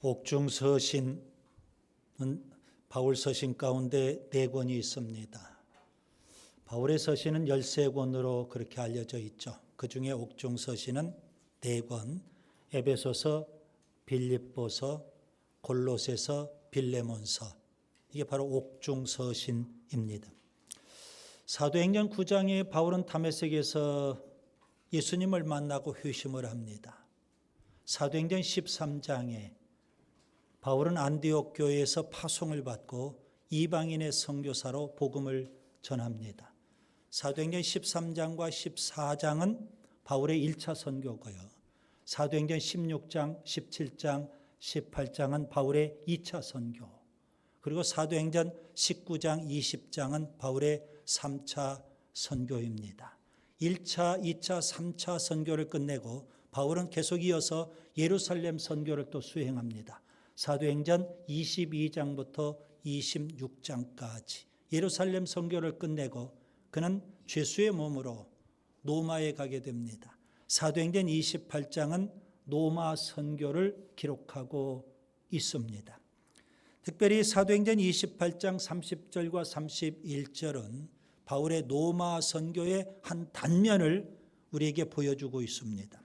옥중서신은 바울 서신 가운데 4권이 있습니다. 바울의 서신은 13권으로 그렇게 알려져 있죠. 그 중에 옥중서신은 4권, 에베소서, 빌립보서, 골로새서, 빌레몬서, 이게 바로 옥중서신입니다. 사도행전 9장에 바울은 다메섹에서 예수님을 만나고 회심을 합니다. 사도행전 13장에 바울은 안디옥 교회에서 파송을 받고 이방인의 선교사로 복음을 전합니다. 사도행전 13장과 14장은 바울의 1차 선교고요. 사도행전 16장, 17장, 18장은 바울의 2차 선교. 그리고 사도행전 19장, 20장은 바울의 3차 선교입니다. 1차, 2차, 3차 선교를 끝내고 바울은 계속 이어서 예루살렘 선교를 또 수행합니다. 사도행전 22장부터 26장까지 예루살렘 선교를 끝내고 그는 죄수의 몸으로 노마에 가게 됩니다. 사도행전 28장은 노마 선교를 기록하고 있습니다. 특별히 사도행전 28장 30절과 31절은 바울의 노마 선교의 한 단면을 우리에게 보여주고 있습니다.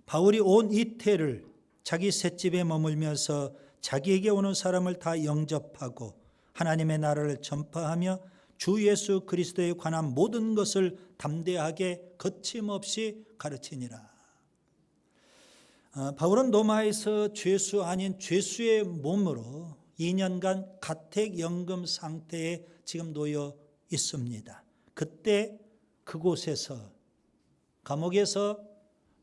바울이 온 이태를 자기 셋집에 머물면서 자기에게 오는 사람을 다 영접하고 하나님의 나라를 전파하며 주 예수 그리스도에 관한 모든 것을 담대하게 거침없이 가르치니라. 바울은 로마에서 죄수 아닌 죄수의 몸으로 2년간 가택연금 상태에 지금 놓여 있습니다. 그때 그곳에서 감옥에서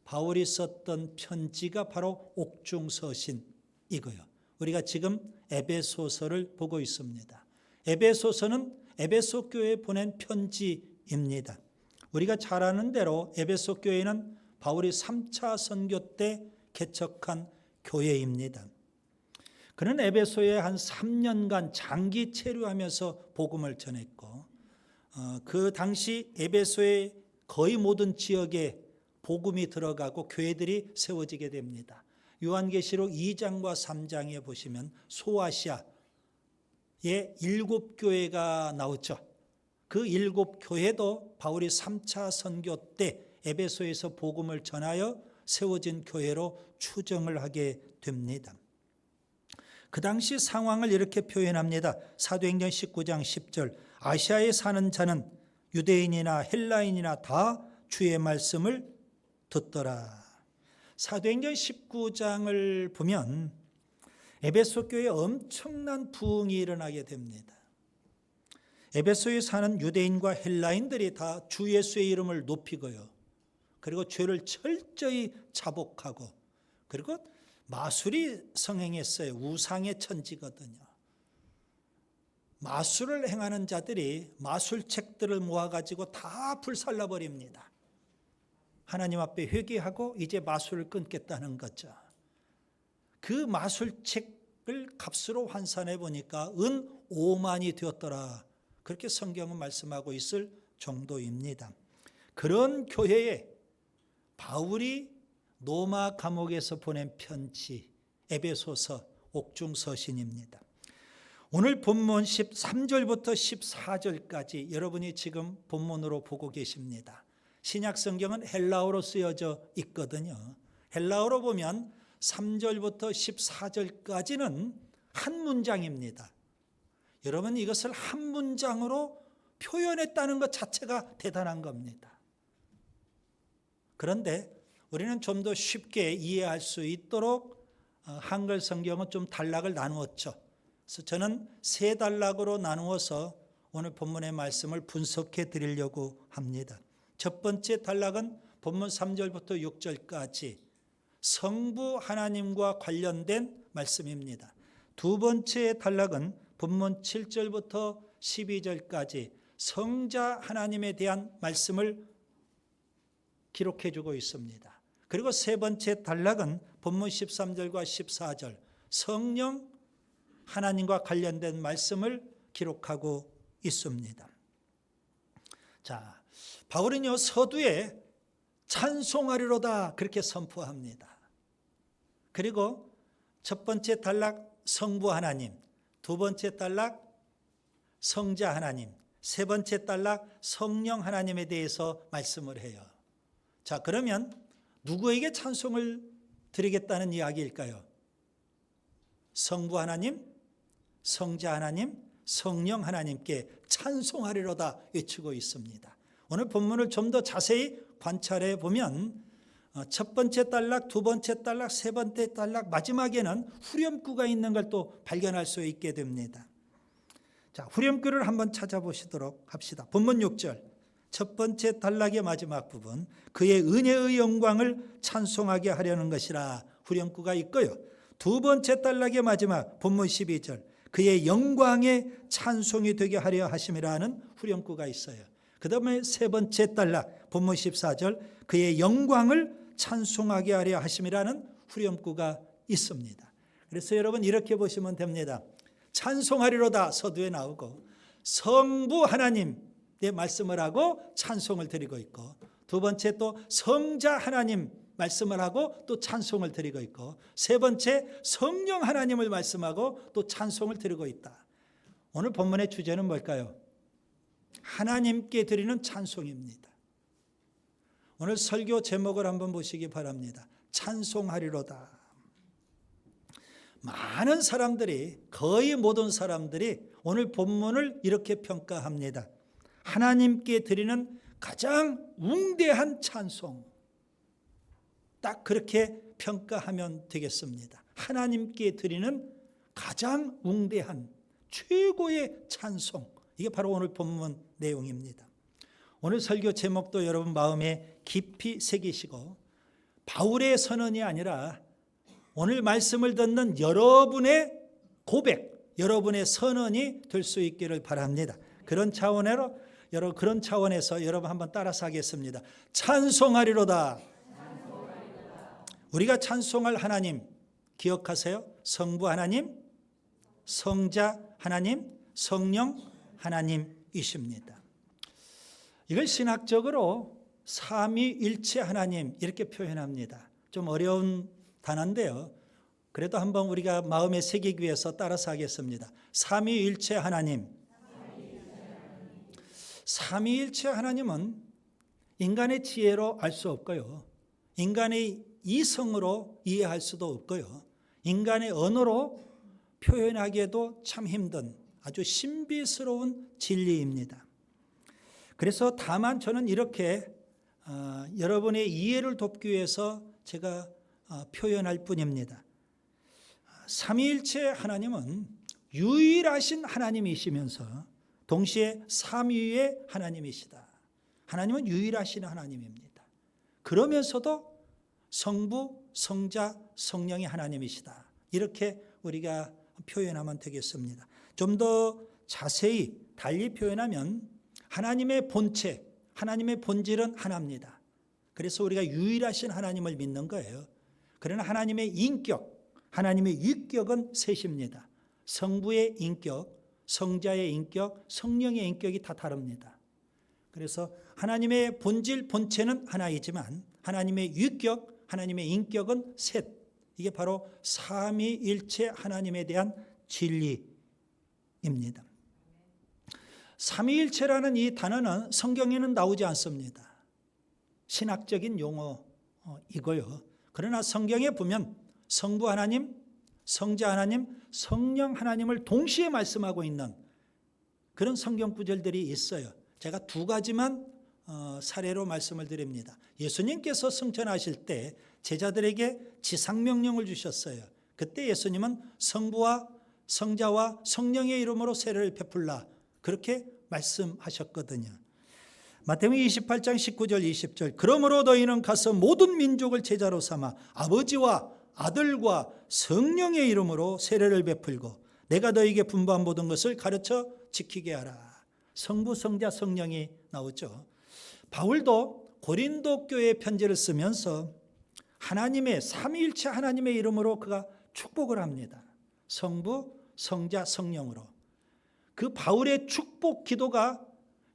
바울이 썼던 편지가 바로 옥중서신이고요. 우리가 지금 에베소서를 보고 있습니다. 에베소서는 에베소 교회에 보낸 편지입니다. 우리가 잘 아는 대로 에베소 교회는 바울이 3차 선교 때 개척한 교회입니다. 그는 에베소에 한 3년간 장기 체류하면서 복음을 전했고 그 당시 에베소의 거의 모든 지역에 복음이 들어가고 교회들이 세워지게 됩니다. 요한계시록 2장과 3장에 보시면 소아시아의 7교회가 나오죠. 그 7교회도 바울이 3차 선교 때 에베소에서 복음을 전하여 세워진 교회로 추정을 하게 됩니다. 그 당시 상황을 이렇게 표현합니다. 사도행전 19장 10절 아시아에 사는 자는 유대인이나 헬라인이나 다 주의 말씀을 듣더라. 사도행전 19장을 보면 에베소 교회에 엄청난 부흥이 일어나게 됩니다. 에베소에 사는 유대인과 헬라인들이 다 주 예수의 이름을 높이고요. 그리고 죄를 철저히 자복하고 그리고 마술이 성행했어요. 우상의 천지거든요. 마술을 행하는 자들이 마술책들을 모아가지고 다 불살라버립니다. 하나님 앞에 회개하고 이제 마술을 끊겠다는 거죠. 그 마술책을 값으로 환산해 보니까 은 5만이 되었더라. 그렇게 성경은 말씀하고 있을 정도입니다. 그런 교회에 바울이 로마 감옥에서 보낸 편지 에베소서 옥중서신입니다. 오늘 본문 13절부터 14절까지 여러분이 지금 본문으로 보고 계십니다. 신약 성경은 헬라어로 쓰여져 있거든요. 헬라어로 보면 3절부터 14절까지는 한 문장입니다. 여러분 이것을 한 문장으로 표현했다는 것 자체가 대단한 겁니다. 그런데 우리는 좀 더 쉽게 이해할 수 있도록 한글 성경은 좀 단락을 나누었죠. 그래서 저는 3단락으로 나누어서 오늘 본문의 말씀을 분석해 드리려고 합니다. 첫 번째 단락은 본문 3절부터 6절까지 성부 하나님과 관련된 말씀입니다. 두 번째 단락은 본문 7절부터 12절까지 성자 하나님에 대한 말씀을 기록해 주고 있습니다. 그리고 세 번째 단락은 본문 13절과 14절 성령 하나님과 관련된 말씀을 기록하고 있습니다. 자, 바울은요 서두에 찬송하리로다 그렇게 선포합니다. 그리고 첫 번째 단락 성부 하나님, 두 번째 단락 성자 하나님, 세 번째 단락 성령 하나님에 대해서 말씀을 해요. 자, 그러면 누구에게 찬송을 드리겠다는 이야기일까요? 성부 하나님, 성자 하나님, 성령 하나님께 찬송하리로다 외치고 있습니다. 오늘 본문을 좀 더 자세히 관찰해 보면 첫 번째 단락, 두 번째 단락, 세 번째 단락 마지막에는 후렴구가 있는 걸 또 발견할 수 있게 됩니다. 자, 후렴구를 한번 찾아보시도록 합시다. 본문 6절 첫 번째 단락의 마지막 부분, 그의 은혜의 영광을 찬송하게 하려는 것이라 후렴구가 있고요. 두 번째 단락의 마지막 본문 12절, 그의 영광의 찬송이 되게 하려 하심이라는 후렴구가 있어요. 그 다음에 세 번째 단락 본문 14절, 그의 영광을 찬송하게 하려 하심이라는 후렴구가 있습니다. 그래서 여러분 이렇게 보시면 됩니다. 찬송하리로다 서두에 나오고 성부 하나님의 말씀을 하고 찬송을 드리고 있고, 두 번째 또 성자 하나님 말씀을 하고 또 찬송을 드리고 있고, 세 번째 성령 하나님을 말씀하고 또 찬송을 드리고 있다. 오늘 본문의 주제는 뭘까요? 하나님께 드리는 찬송입니다. 오늘 설교 제목을 한번 보시기 바랍니다. 찬송하리로다. 많은 사람들이, 거의 모든 사람들이 오늘 본문을 이렇게 평가합니다. 하나님께 드리는 가장 웅대한 찬송. 딱 그렇게 평가하면 되겠습니다. 하나님께 드리는 가장 웅대한 최고의 찬송. 이게 바로 오늘 본문 내용입니다. 오늘 설교 제목도 여러분 마음에 깊이 새기시고, 바울의 선언이 아니라 오늘 말씀을 듣는 여러분의 고백, 여러분의 선언이 될 수 있기를 바랍니다. 그런 차원에서 여러분 한번 따라서 하겠습니다. 찬송하리로다. 우리가 찬송할 하나님 기억하세요? 성부 하나님, 성자 하나님, 성령 하나님이십니다. 이걸 신학적으로 삼위일체 하나님 이렇게 표현합니다. 좀 어려운 단어인데요. 그래도 한번 우리가 마음에 새기기 위해서 따라서 하겠습니다. 삼위일체 하나님. 삼위일체 하나님은 인간의 지혜로 알 수 없고요. 인간의 이성으로 이해할 수도 없고요. 인간의 언어로 표현하기에도 참 힘든 아주 신비스러운 진리입니다. 그래서 다만 저는 이렇게 여러분의 이해를 돕기 위해서 제가 표현할 뿐입니다. 삼위일체 하나님은 유일하신 하나님이시면서 동시에 삼위의 하나님이시다. 하나님은 유일하신 하나님입니다. 그러면서도 성부, 성자, 성령의 하나님이시다. 이렇게 우리가 표현하면 되겠습니다. 좀 더 자세히 달리 표현하면 하나님의 본체, 하나님의 본질은 하나입니다. 그래서 우리가 유일하신 하나님을 믿는 거예요. 그러나 하나님의 인격, 하나님의 위격은 셋입니다. 성부의 인격, 성자의 인격, 성령의 인격이 다 다릅니다. 그래서 하나님의 본질, 본체는 하나이지만 하나님의 위격, 하나님의 인격은 셋. 이게 바로 삼위일체 하나님에 대한 진리입니다. 삼위일체라는 이 단어는 성경에는 나오지 않습니다. 신학적인 용어이고요. 그러나 성경에 보면 성부 하나님, 성자 하나님, 성령 하나님을 동시에 말씀하고 있는 그런 성경 구절들이 있어요. 제가 두 가지만 사례로 말씀을 드립니다. 예수님께서 승천하실 때 제자들에게 지상명령을 주셨어요. 그때 예수님은 성부와 성자와 성령의 이름으로 세례를 베풀라 그렇게 말씀하셨거든요. 마태복음 28장 19절 20절, 그러므로 너희는 가서 모든 민족을 제자로 삼아 아버지와 아들과 성령의 이름으로 세례를 베풀고 내가 너희에게 분부한 모든 것을 가르쳐 지키게 하라. 성부, 성자, 성령이 나오죠. 바울도 고린도 교회에 편지를 쓰면서 하나님의 삼위일체 하나님의 이름으로 그가 축복을 합니다. 성부, 성자, 성령으로. 그 바울의 축복 기도가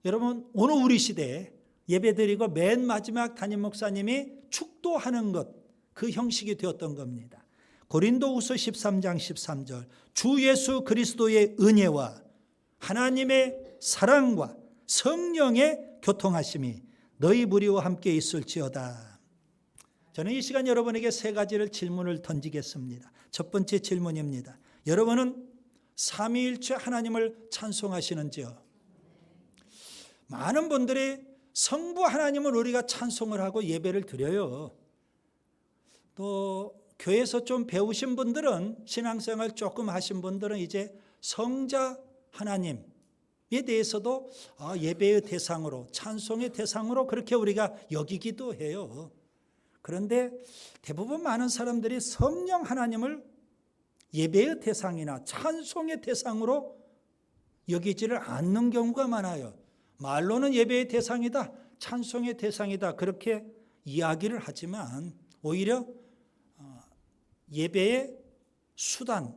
여러분 오늘 우리 시대에 예배드리고 맨 마지막 담임 목사님이 축도하는 것, 그 형식이 되었던 겁니다. 고린도후서 13장 13절 주 예수 그리스도의 은혜와 하나님의 사랑과 성령의 교통하심이 너희 무리와 함께 있을지어다. 저는 이 시간 여러분에게 세 가지를 질문을 던지겠습니다. 첫 번째 질문입니다. 여러분은 삼위일체 하나님을 찬송하시는지요? 많은 분들이 성부 하나님을 우리가 찬송을 하고 예배를 드려요. 또 교회에서 좀 배우신 분들은, 신앙생활 조금 하신 분들은 이제 성자 하나님에 대해서도 예배의 대상으로, 찬송의 대상으로 그렇게 우리가 여기기도 해요. 그런데 대부분 많은 사람들이 성령 하나님을 예배의 대상이나 찬송의 대상으로 여기지를 않는 경우가 많아요. 말로는 예배의 대상이다, 찬송의 대상이다 그렇게 이야기를 하지만 오히려 예배의 수단,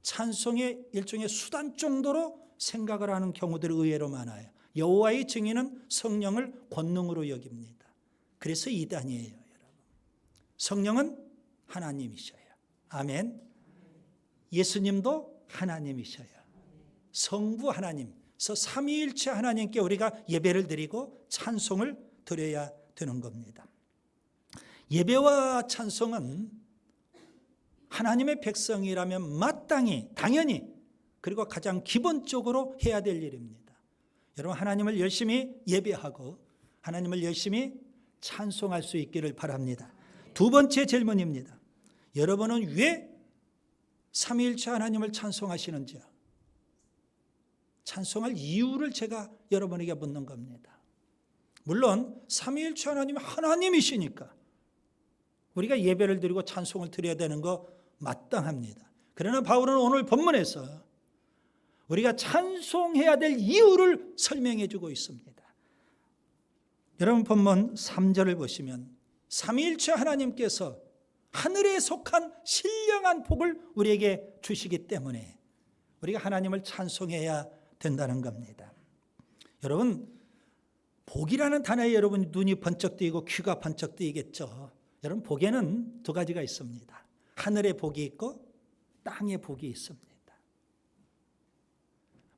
찬송의 일종의 수단 정도로 생각을 하는 경우들이 의외로 많아요. 여호와의 증인은 성령을 권능으로 여깁니다. 그래서 이단이에요, 여러분. 성령은 하나님이셔요. 아멘. 예수님도 하나님이셔요. 성부 하나님, 그래서 삼위일체 하나님께 우리가 예배를 드리고 찬송을 드려야 되는 겁니다. 예배와 찬송은 하나님의 백성이라면 마땅히, 당연히, 그리고 가장 기본적으로 해야 될 일입니다. 여러분, 하나님을 열심히 예배하고 하나님을 열심히 찬송할 수 있기를 바랍니다. 두 번째 질문입니다. 여러분은 왜 삼위일체 하나님을 찬송하시는지요? 찬송할 이유를 제가 여러분에게 묻는 겁니다. 물론 삼위일체 하나님은 하나님이시니까 우리가 예배를 드리고 찬송을 드려야 되는 거 마땅합니다. 그러나 바울은 오늘 본문에서 우리가 찬송해야 될 이유를 설명해 주고 있습니다. 여러분, 본문 3절을 보시면 삼위일체 하나님께서 하늘에 속한 신령한 복을 우리에게 주시기 때문에 우리가 하나님을 찬송해야 된다는 겁니다. 여러분, 복이라는 단어에 여러분 눈이 번쩍 뜨이고 귀가 번쩍 뜨이겠죠. 여러분, 복에는 두 가지가 있습니다. 하늘의 복이 있고 땅의 복이 있습니다.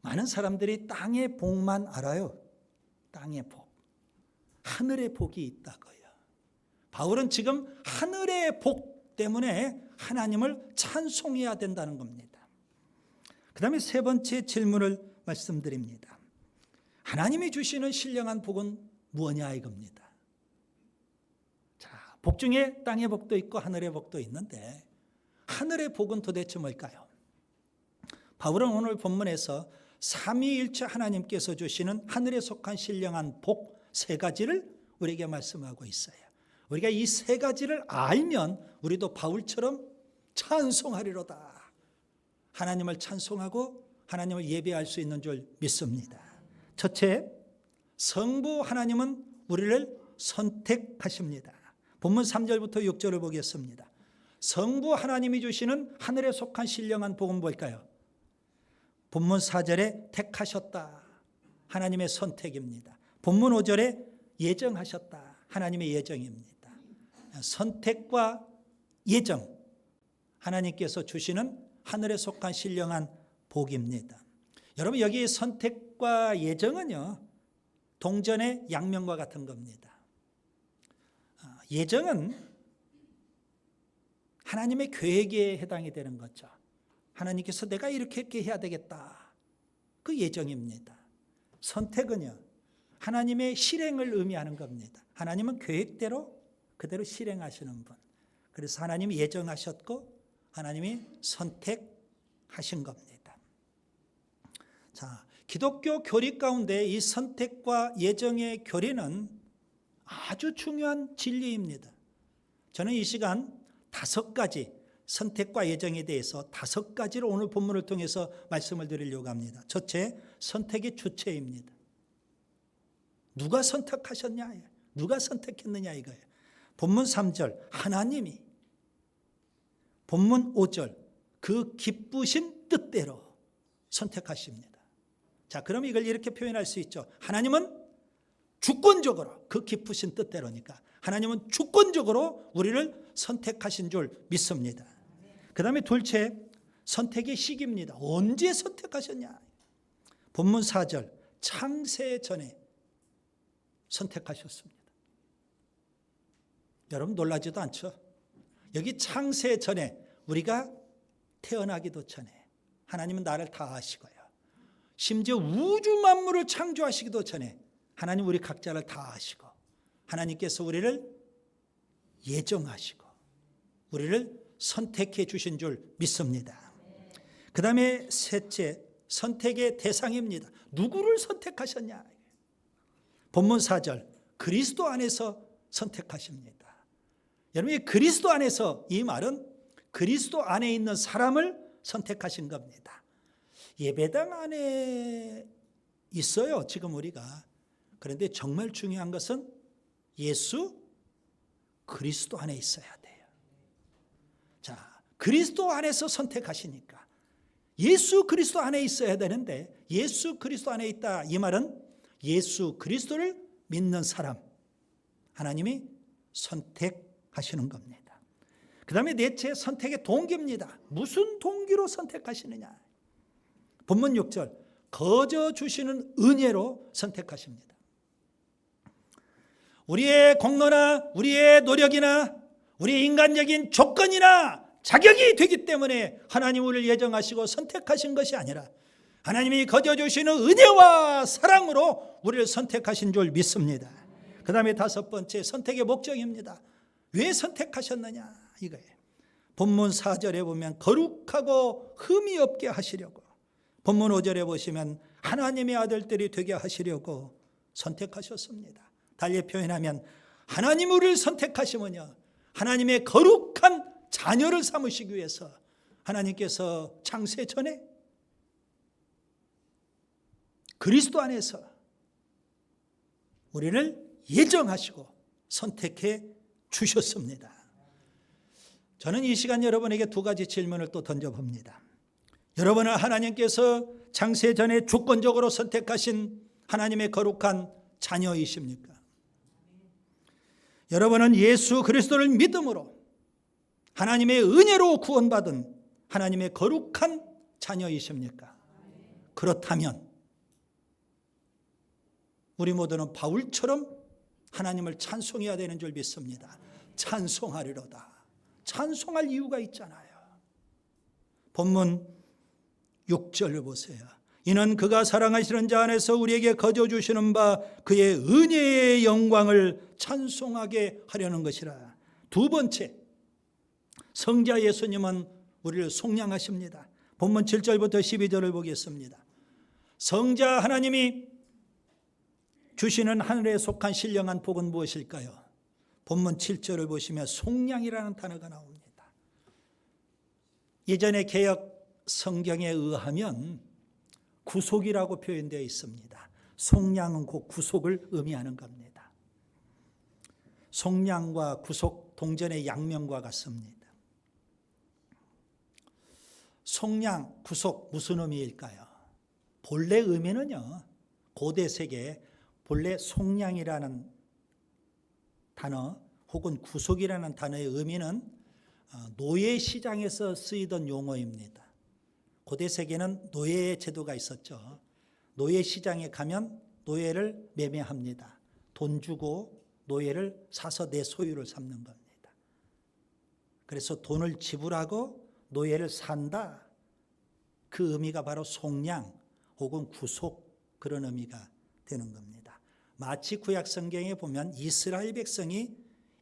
많은 사람들이 땅의 복만 알아요. 땅의 복. 하늘의 복이 있다고요. 바울은 지금 하늘의 복 때문에 하나님을 찬송해야 된다는 겁니다. 그 다음에 세 번째 질문을 말씀드립니다. 하나님이 주시는 신령한 복은 무엇이냐 이겁니다. 자, 복 중에 땅의 복도 있고 하늘의 복도 있는데 하늘의 복은 도대체 뭘까요? 바울은 오늘 본문에서 삼위일체 하나님께서 주시는 하늘에 속한 신령한 복 세 가지를 우리에게 말씀하고 있어요. 우리가 이 세 가지를 알면 우리도 바울처럼 찬송하리로다. 하나님을 찬송하고 하나님을 예배할 수 있는 줄 믿습니다. 첫째, 성부 하나님은 우리를 선택하십니다. 본문 3절부터 6절을 보겠습니다. 성부 하나님이 주시는 하늘에 속한 신령한 복은 뭘까요? 본문 4절에 택하셨다. 하나님의 선택입니다. 본문 5절에 예정하셨다. 하나님의 예정입니다. 선택과 예정, 하나님께서 주시는 하늘에 속한 신령한 복입니다. 여러분, 여기 선택과 예정은요, 동전의 양면과 같은 겁니다. 예정은 하나님의 계획에 해당이 되는 거죠. 하나님께서 내가 이렇게 해야 되겠다. 그 예정입니다. 선택은요, 하나님의 실행을 의미하는 겁니다. 하나님은 계획대로 그대로 실행하시는 분. 그래서 하나님이 예정하셨고 하나님이 선택하신 겁니다. 자, 기독교 교리 가운데 이 선택과 예정의 교리는 아주 중요한 진리입니다. 저는 이 시간 5가지 선택과 예정에 대해서 5가지를 오늘 본문을 통해서 말씀을 드리려고 합니다. 첫째, 선택의 주체입니다. 누가 선택하셨냐? 누가 선택했느냐 이거예요. 본문 3절 하나님이, 본문 5절 그 기쁘신 뜻대로 선택하십니다. 자, 그럼 이걸 이렇게 표현할 수 있죠. 하나님은 주권적으로 그 깊으신 뜻대로니까 하나님은 주권적으로 우리를 선택하신 줄 믿습니다. 그 다음에 둘째, 선택의 시기입니다. 언제 선택하셨냐? 본문 4절, 창세 전에 선택하셨습니다. 여러분 놀라지도 않죠? 여기 창세 전에, 우리가 태어나기도 전에 하나님은 나를 다 아시고요, 심지어 우주 만물을 창조하시기도 전에 하나님 우리 각자를 다 아시고 하나님께서 우리를 예정하시고 우리를 선택해 주신 줄 믿습니다. 그 다음에 셋째, 선택의 대상입니다. 누구를 선택하셨냐? 본문 4절, 그리스도 안에서 선택하십니다. 여러분, 그리스도 안에서, 이 말은 그리스도 안에 있는 사람을 선택하신 겁니다. 예배당 안에 있어요, 지금 우리가. 그런데 정말 중요한 것은 예수 그리스도 안에 있어야 돼요. 자, 그리스도 안에서 선택하시니까 예수 그리스도 안에 있어야 되는데, 예수 그리스도 안에 있다, 이 말은 예수 그리스도를 믿는 사람 하나님이 선택하시는 겁니다. 그 다음에 넷째, 선택의 동기입니다. 무슨 동기로 선택하시느냐? 본문 6절, 거저 주시는 은혜로 선택하십니다. 우리의 공로나 우리의 노력이나 우리의 인간적인 조건이나 자격이 되기 때문에 하나님 우리를 예정하시고 선택하신 것이 아니라 하나님이 거저 주시는 은혜와 사랑으로 우리를 선택하신 줄 믿습니다. 그 다음에 다섯 번째, 선택의 목적입니다. 왜 선택하셨느냐, 이거예요. 본문 4절에 보면 거룩하고 흠이 없게 하시려고, 본문 5절에 보시면 하나님의 아들들이 되게 하시려고 선택하셨습니다. 달리 표현하면 하나님 우리를 선택하시면요, 하나님의 거룩한 자녀를 삼으시기 위해서 하나님께서 창세 전에 그리스도 안에서 우리를 예정하시고 선택해 주셨습니다. 저는 이 시간 여러분에게 두 가지 질문을 또 던져봅니다. 여러분은 하나님께서 창세 전에 주권적으로 선택하신 하나님의 거룩한 자녀이십니까? 여러분은 예수 그리스도를 믿음으로 하나님의 은혜로 구원받은 하나님의 거룩한 자녀이십니까? 그렇다면 우리 모두는 바울처럼 하나님을 찬송해야 되는 줄 믿습니다. 찬송하리로다. 찬송할 이유가 있잖아요. 본문 6절을 보세요. 이는 그가 사랑하시는 자 안에서 우리에게 거저 주시는 바 그의 은혜의 영광을 찬송하게 하려는 것이라. 두 번째, 성자 예수님은 우리를 속량하십니다. 본문 7절부터 12절을 보겠습니다. 성자 하나님이 주시는 하늘에 속한 신령한 복은 무엇일까요? 본문 7절을 보시면 속량이라는 단어가 나옵니다. 예전의 개역 성경에 의하면 구속이라고 표현되어 있습니다. 속량은 곧 구속을 의미하는 겁니다. 속량과 구속 동전의 양면과 같습니다. 속량, 구속 무슨 의미일까요? 본래 의미는요, 고대 세계 본래 속량이라는 단어 혹은 구속이라는 단어의 의미는 노예 시장에서 쓰이던 용어입니다. 고대 세계는 노예 제도가 있었죠. 노예 시장에 가면 노예를 매매합니다. 돈 주고 노예를 사서 내 소유를 삼는 겁니다. 그래서 돈을 지불하고 노예를 산다, 그 의미가 바로 속량 혹은 구속, 그런 의미가 되는 겁니다. 마치 구약 성경에 보면 이스라엘 백성이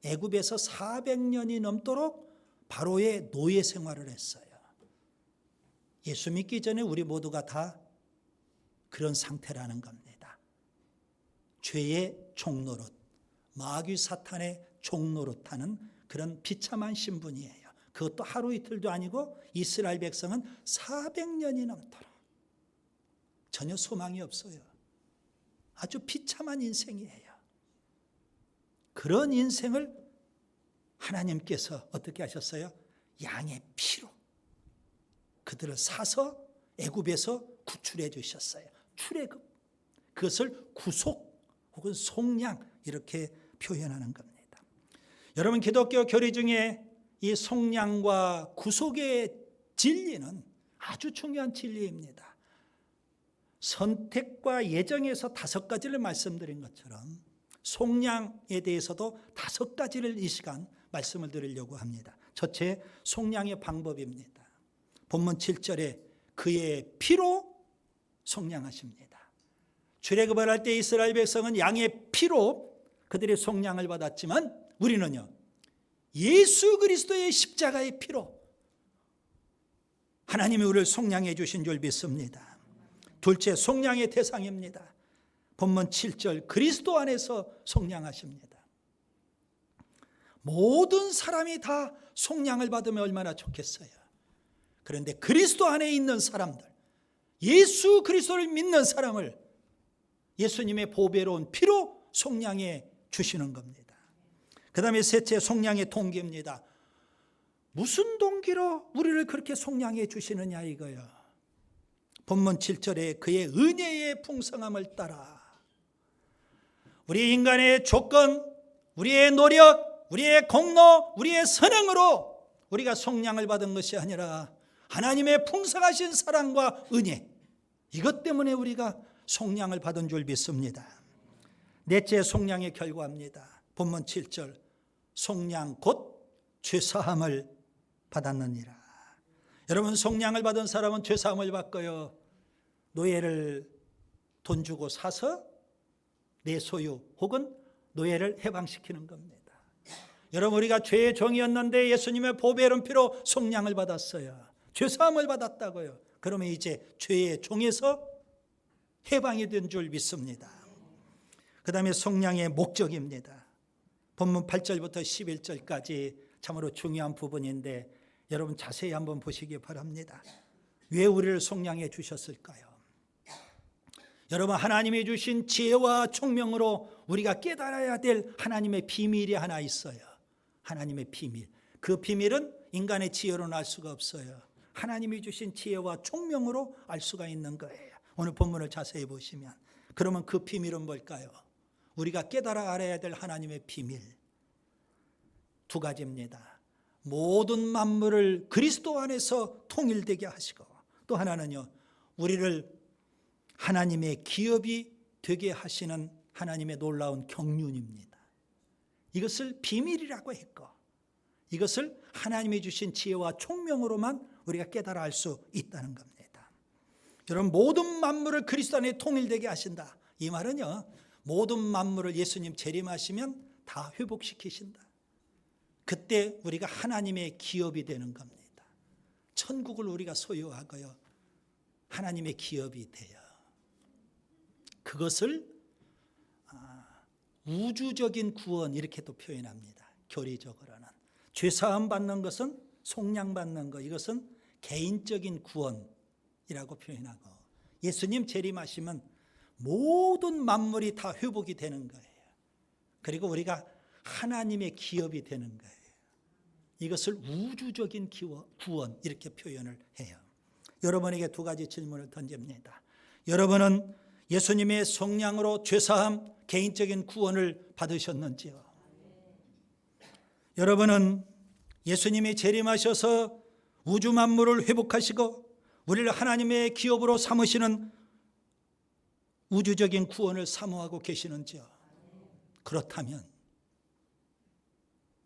애굽에서 400년이 넘도록 바로의 노예 생활을 했어요. 예수 믿기 전에 우리 모두가 다 그런 상태라는 겁니다. 죄의 종노릇, 마귀 사탄의 종노릇하는 그런 비참한 신분이에요. 그것도 하루 이틀도 아니고 이스라엘 백성은 400년이 넘도록 전혀 소망이 없어요. 아주 비참한 인생이에요. 그런 인생을 하나님께서 어떻게 하셨어요? 양의 피로 그들을 사서 애굽에서 구출해 주셨어요. 출애굽. 그것을 구속 혹은 속량 이렇게 표현하는 겁니다. 여러분, 기독교 교리 중에 이 속량과 구속의 진리는 아주 중요한 진리입니다. 선택과 예정에서 5가지를 말씀드린 것처럼 속량에 대해서도 5가지를 이 시간 말씀을 드리려고 합니다. 첫째, 속량의 방법입니다. 본문 7절에 그의 피로 속량하십니다. 출애굽을 할 때 이스라엘 백성은 양의 피로 그들의 속량을 받았지만 우리는요, 예수 그리스도의 십자가의 피로 하나님이 우리를 속량해 주신 줄 믿습니다. 둘째, 속량의 대상입니다. 본문 7절 그리스도 안에서 속량하십니다. 모든 사람이 다 속량을 받으면 얼마나 좋겠어요. 그런데 그리스도 안에 있는 사람들, 예수 그리스도를 믿는 사람을 예수님의 보배로운 피로 속량해 주시는 겁니다. 그 다음에 셋째, 속량의 동기입니다. 무슨 동기로 우리를 그렇게 속량해 주시느냐 이거예요. 본문 7절에 그의 은혜의 풍성함을 따라 우리 인간의 조건, 우리의 노력, 우리의 공로, 우리의 선행으로 우리가 속량을 받은 것이 아니라 하나님의 풍성하신 사랑과 은혜, 이것 때문에 우리가 속량을 받은 줄 믿습니다. 넷째, 속량의 결과입니다. 본문 7절 속량 곧 죄사함을 받았느니라. 여러분, 속량을 받은 사람은 죄사함을 받고요, 노예를 돈 주고 사서 내 소유 혹은 노예를 해방시키는 겁니다. 여러분, 우리가 죄의 종이었는데 예수님의 보배로운 피로 속량을 받았어요. 죄사함을 받았다고요. 그러면 이제 죄의 종에서 해방이 된 줄 믿습니다. 그 다음에 속량의 목적입니다. 본문 8절부터 11절까지 참으로 중요한 부분인데 여러분 자세히 한번 보시기 바랍니다. 왜 우리를 속량해 주셨을까요? 여러분, 하나님이 주신 지혜와 총명으로 우리가 깨달아야 될 하나님의 비밀이 하나 있어요. 하나님의 비밀. 그 비밀은 인간의 지혜로는 알 수가 없어요. 하나님이 주신 지혜와 총명으로 알 수가 있는 거예요. 오늘 본문을 자세히 보시면, 그러면 그 비밀은 뭘까요? 우리가 깨달아 알아야 될 하나님의 비밀 2가지입니다. 모든 만물을 그리스도 안에서 통일되게 하시고, 또 하나는요, 우리를 하나님의 기업이 되게 하시는 하나님의 놀라운 경륜입니다. 이것을 비밀이라고 했고, 이것을 하나님이 주신 지혜와 총명으로만 우리가 깨달아 알 수 있다는 겁니다. 여러분, 모든 만물을 그리스도 안에 통일되게 하신다, 이 말은요, 모든 만물을 예수님 재림하시면 다 회복시키신다. 그때 우리가 하나님의 기업이 되는 겁니다. 천국을 우리가 소유하고요, 하나님의 기업이 돼요. 그것을 우주적인 구원 이렇게 또 표현합니다. 교리적으로는 죄사함 받는 것은 속량 받는 것, 이것은 개인적인 구원이라고 표현하고, 예수님 재림하시면 모든 만물이 다 회복이 되는 거예요. 그리고 우리가 하나님의 기업이 되는 거예요. 이것을 우주적인 구원 이렇게 표현을 해요. 여러분에게 2가지 질문을 던집니다. 여러분은 예수님의 속량으로 죄사함, 개인적인 구원을 받으셨는지요? 여러분은 예수님이 재림하셔서 우주 만물을 회복하시고 우리를 하나님의 기업으로 삼으시는 우주적인 구원을 사모하고 계시는지요? 그렇다면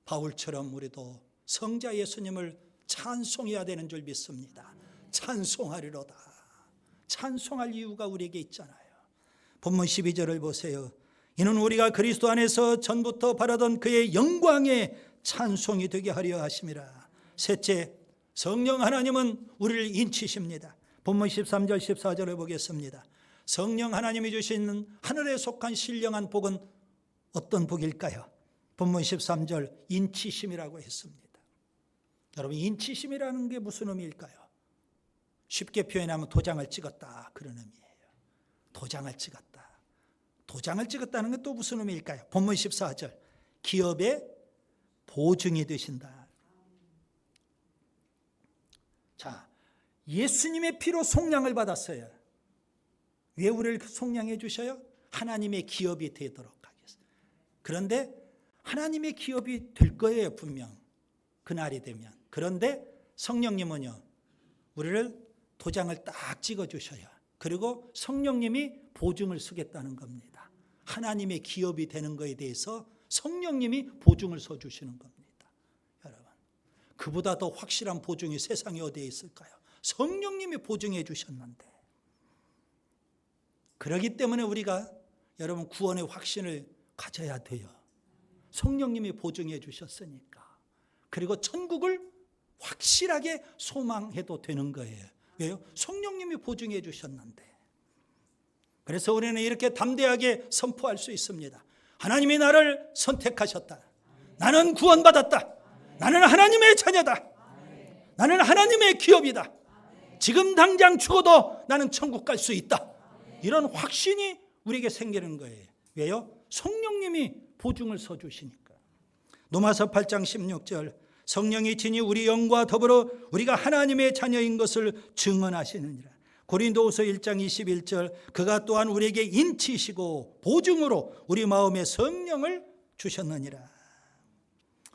바울처럼 우리도 성자 예수님을 찬송해야 되는 줄 믿습니다. 찬송하리로다. 찬송할 이유가 우리에게 있잖아요. 본문 12절을 보세요. 이는 우리가 그리스도 안에서 전부터 바라던 그의 영광의 찬송이 되게 하려 하심이라. 셋째, 성령 하나님은 우리를 인치십니다. 본문 13절 14절을 보겠습니다. 성령 하나님이 주시는 하늘에 속한 신령한 복은 어떤 복일까요? 본문 13절 인치심이라고 했습니다. 여러분, 인치심이라는 게 무슨 의미일까요? 쉽게 표현하면 도장을 찍었다, 그런 의미예요. 도장을 찍었다. 도장을 찍었다는 건 또 무슨 의미일까요? 본문 14절 기업의 보증이 되신다. 자, 예수님의 피로 속량을 받았어요. 왜 우리를 속량해 주셔요? 하나님의 기업이 되도록 하겠습니다. 그런데 하나님의 기업이 될 거예요, 분명. 그날이 되면. 그런데 성령님은요, 우리를 도장을 딱 찍어주셔요. 그리고 성령님이 보증을 서겠다는 겁니다. 하나님의 기업이 되는 것에 대해서 성령님이 보증을 서주시는 겁니다. 여러분, 그보다 더 확실한 보증이 세상에 어디에 있을까요? 성령님이 보증해 주셨는데. 그렇기 때문에 우리가 여러분 구원의 확신을 가져야 돼요. 성령님이 보증해 주셨으니까. 그리고 천국을 확실하게 소망해도 되는 거예요. 왜요? 성령님이 보증해 주셨는데. 그래서 우리는 이렇게 담대하게 선포할 수 있습니다. 하나님이 나를 선택하셨다. 나는 구원받았다. 나는 하나님의 자녀다. 나는 하나님의 기업이다. 지금 당장 죽어도 나는 천국 갈 수 있다. 이런 확신이 우리에게 생기는 거예요. 왜요? 성령님이 보증을 서주시니까. 로마서 8장 16절, 성령이 친히 우리 영과 더불어 우리가 하나님의 자녀인 것을 증언하시느니라. 고린도후서 1장 21절, 그가 또한 우리에게 인치시고 보증으로 우리 마음에 성령을 주셨느니라.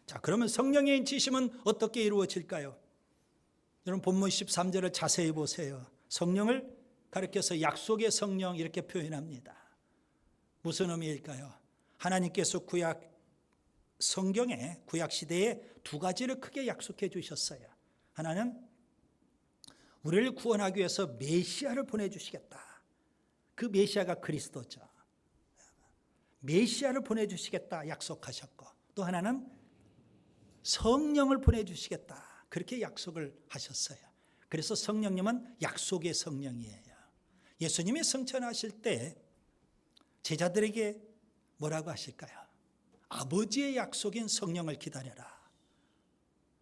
자, 그러면 성령의 인치심은 어떻게 이루어질까요? 여러분 본문 13절을 자세히 보세요. 성령을 가리켜서 약속의 성령 이렇게 표현합니다. 무슨 의미일까요? 하나님께서 구약 성경에 구약 시대에 두 가지를 크게 약속해 주셨어요. 하나는 우리를 구원하기 위해서 메시아를 보내주시겠다. 그 메시아가 그리스도죠. 메시아를 보내주시겠다 약속하셨고, 또 하나는 성령을 보내주시겠다 그렇게 약속을 하셨어요. 그래서 성령님은 약속의 성령이에요. 예수님이 승천하실 때 제자들에게 뭐라고 하실까요? 아버지의 약속인 성령을 기다려라.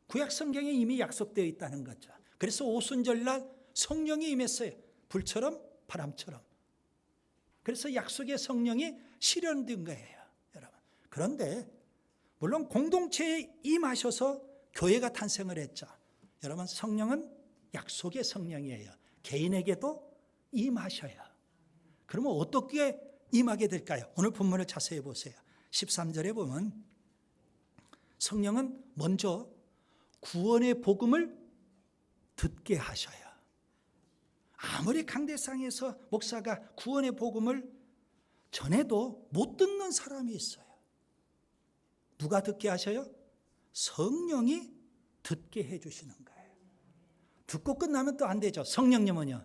구약 성경에 이미 약속되어 있다는 거죠. 그래서 오순절날 성령이 임했어요. 불처럼 바람처럼. 그래서 약속의 성령이 실현된 거예요, 여러분. 그런데 물론 공동체에 임하셔서 교회가 탄생을 했죠. 여러분, 성령은 약속의 성령이에요. 개인에게도 임하셔요. 그러면 어떻게 임하게 될까요? 오늘 본문을 자세히 보세요. 13절에 보면 성령은 먼저 구원의 복음을 듣게 하셔요. 아무리 강대상에서 목사가 구원의 복음을 전해도 못 듣는 사람이 있어요. 누가 듣게 하셔요? 성령이 듣게 해주시는 거예요. 듣고 끝나면 또 안 되죠. 성령님은요,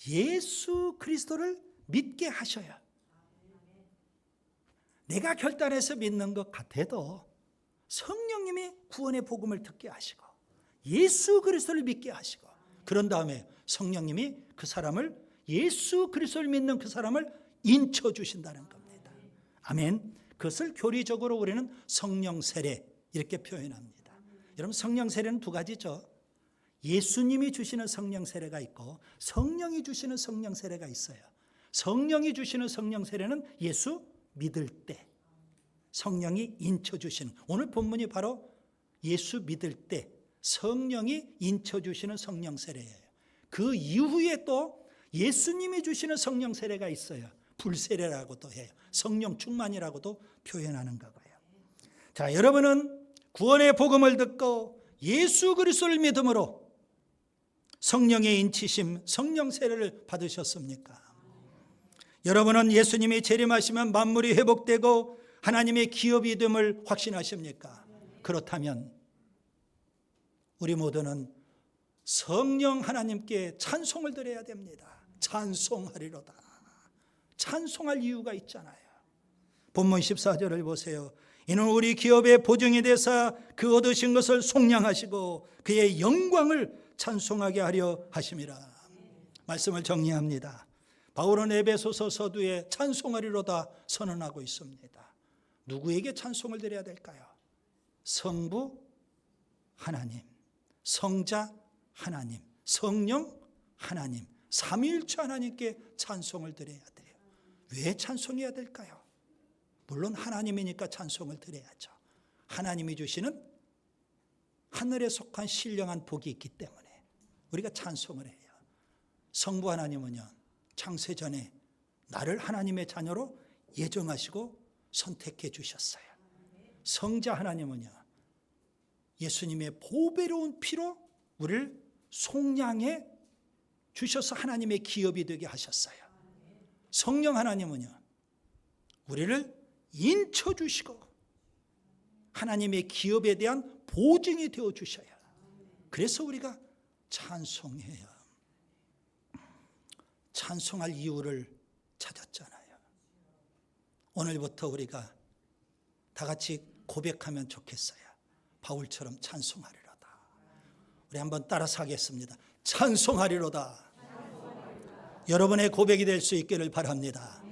예수 그리스도를 믿게 하셔요. 내가 결단해서 믿는 것 같아도 성령님이 구원의 복음을 듣게 하시고 예수 그리스도를 믿게 하시고, 그런 다음에 성령님이 그 사람을, 예수 그리스도를 믿는 그 사람을 인쳐 주신다는 겁니다. 아멘. 그것을 교리적으로 우리는 성령 세례 이렇게 표현합니다. 여러분, 성령 세례는 두 가지죠. 예수님이 주시는 성령 세례가 있고 성령이 주시는 성령 세례가 있어요. 성령이 주시는 성령 세례는 예수 믿을 때 성령이 인쳐주시는, 오늘 본문이 바로 예수 믿을 때 성령이 인쳐주시는 성령 세례예요. 그 이후에 또 예수님이 주시는 성령 세례가 있어요. 불세례라고도 해요. 성령 충만이라고도 표현하는 거고요. 자, 여러분은 구원의 복음을 듣고 예수 그리스도를 믿음으로 성령의 인치심, 성령 세례를 받으셨습니까? 여러분은 예수님이 재림하시면 만물이 회복되고 하나님의 기업이 됨을 확신하십니까? 그렇다면 우리 모두는 성령 하나님께 찬송을 드려야 됩니다. 찬송하리로다. 찬송할 이유가 있잖아요. 본문 14절을 보세요. 이는 우리 기업의 보증이 되사 그 얻으신 것을 속량하시고 그의 영광을 찬송하게 하려 하심이라. 말씀을 정리합니다. 바울은 에베소서 서두에 찬송하리로다 선언하고 있습니다. 누구에게 찬송을 드려야 될까요? 성부 하나님, 성자 하나님, 성령 하나님, 삼위일체 하나님께 찬송을 드려야 돼요. 왜 찬송해야 될까요? 물론 하나님이니까 찬송을 드려야죠. 하나님이 주시는 하늘에 속한 신령한 복이 있기 때문에 우리가 찬송을 해요. 성부 하나님은요, 창세전에 나를 하나님의 자녀로 예정하시고 선택해 주셨어요. 성자 하나님은요, 예수님의 보배로운 피로 우리를 속량해 주셔서 하나님의 기업이 되게 하셨어요. 성령 하나님은요, 우리를 인쳐 주시고 하나님의 기업에 대한 보증이 되어 주셔요. 그래서 우리가 찬송해요. 찬송할 이유를 찾았잖아요. 오늘부터 우리가 다 같이 고백하면 좋겠어요. 바울처럼 찬송하리로다. 우리 한번 따라서 하겠습니다. 찬송하리로다. 여러분의 고백이 될 수 있기를 바랍니다.